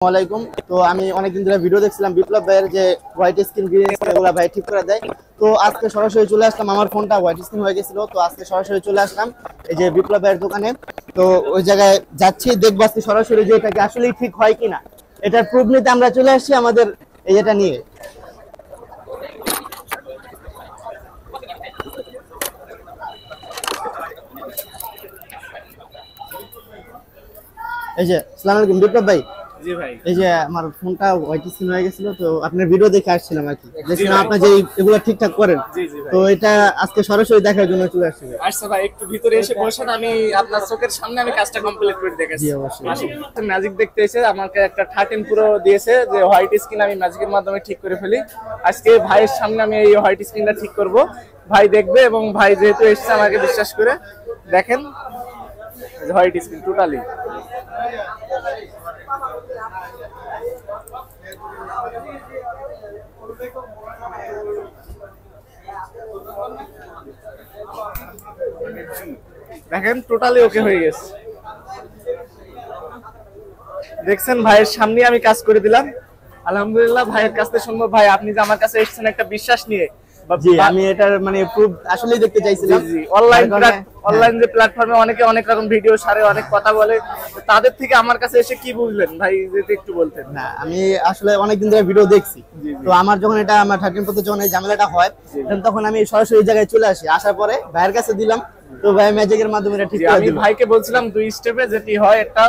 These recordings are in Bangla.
ওয়ালাইকুম। তো আমি অনেকদিন ধরে ভিডিও দেখছিলাম বিপ্লব ভাইয়ের যে হোয়াইট স্ক্রিন গ্রিন স্ক্রিন এগুলো ভাই ঠিক করে দেয়। তো আজকে সরাসরি চলে আসলাম, আমার ফোনটা হোয়াইট স্ক্রিন হয়ে গেছিল, তো আজকে সরাসরি চলে আসলাম এই যে বিপ্লব ভাইয়ের দোকানে। তো ওই জায়গায় যাচ্ছি, দেখবো আজকে সরাসরি যে এটা কি আসলেই ঠিক হয় কিনা, এটার প্রুফ নিতে আমরা চলে আসছি আমাদের এই যেটা নিয়ে। এই যে আসসালামু আলাইকুম বিপ্লব ভাই। জি ভাই। এই যে আমার ফোনটা হোয়াইট স্ক্রিন হয়ে গেছিল, তো আপনার ভিডিও দেখে আসছিলাম আর কি, দেখছিলাম আপনি যে এগুলো ঠিকঠাক করেন। জি জি ভাই। তো এটা আজকে সরাসরি দেখার জন্য চলে আসছি। আচ্ছা ভাই, একটু ভিতরে এসে বসেন, আমি আপনার চোখের সামনে আমি কাজটা কমপ্লিট করে দেখাচ্ছি। জি অবশ্যই। ম্যাজিক দেখতে এসে আমাকে একটা 13 প্রো দিয়েছে যে হোয়াইট স্ক্রিন আমি ম্যাজিকের মাধ্যমে ঠিক করে ফেলি। আজকে ভাইয়ের সামনে আমি এই হোয়াইট স্ক্রিনটা ঠিক করব, ভাই দেখবে এবং ভাই যেহেতু এসেছে আমাকে বিশ্বাস করে দেখেন হোয়াইট স্ক্রিন টোটালি। দেখেন টোটালি ওকে হয়ে গেছে, দেখছেন ভাইয়ের সামনে আমি কাজ করে দিলাম। আলহামদুলিল্লাহ, ভাইয়ের কাছ থেকে শুনবো ভাই আপনি যে আমার কাছে এসেছেন একটা বিশ্বাস নিয়ে। জি আমি এটার মানে প্রুফ আসলেই দেখতে চাইছিলাম। জি অনলাইন যে প্ল্যাটফর্মে অনেকে অনেক রকম ভিডিও ছাড়ে, অনেক কথা বলে, তাদের থেকে আমার কাছে এসে কি বুঝলেন ভাই যদি একটু বলতেন। না আমি আসলে অনেকদিন ধরে ভিডিও দেখছি, তো আমার যখন এটা আমার 13 প্রতি যখন এই ঝামেলাটা হয় তখন আমি সরাসরি জায়গায় চলে আসি, আসার পরে ভাইয়ের কাছে দিলাম, তো ভাই ম্যাজিকের মাধ্যমে এটা ঠিক করে আমি দিল। ভাইকে বলছিলাম দুই স্টেপে যেটি হয়, একটা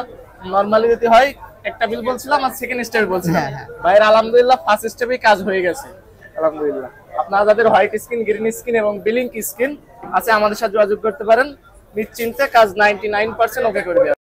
নরমালি যেটি হয় একটা বিল বলছিলাম আর সেকেন্ড স্টেপে বলছিলাম। ভাইয়ের আলহামদুলিল্লাহ ফার্স্ট স্টেপেই কাজ হয়ে গেছে আলহামদুলিল্লাহ। আপনারা যাদের হোয়াইট স্ক্রিন, গ্রিন স্ক্রিন এবং ব্লিঙ্ক স্ক্রিন আছে আমাদের সাথে যোগাযোগ করতে পারেন, নিশ্চিন্তে কাজ 99% ওকে করে দেওয়া।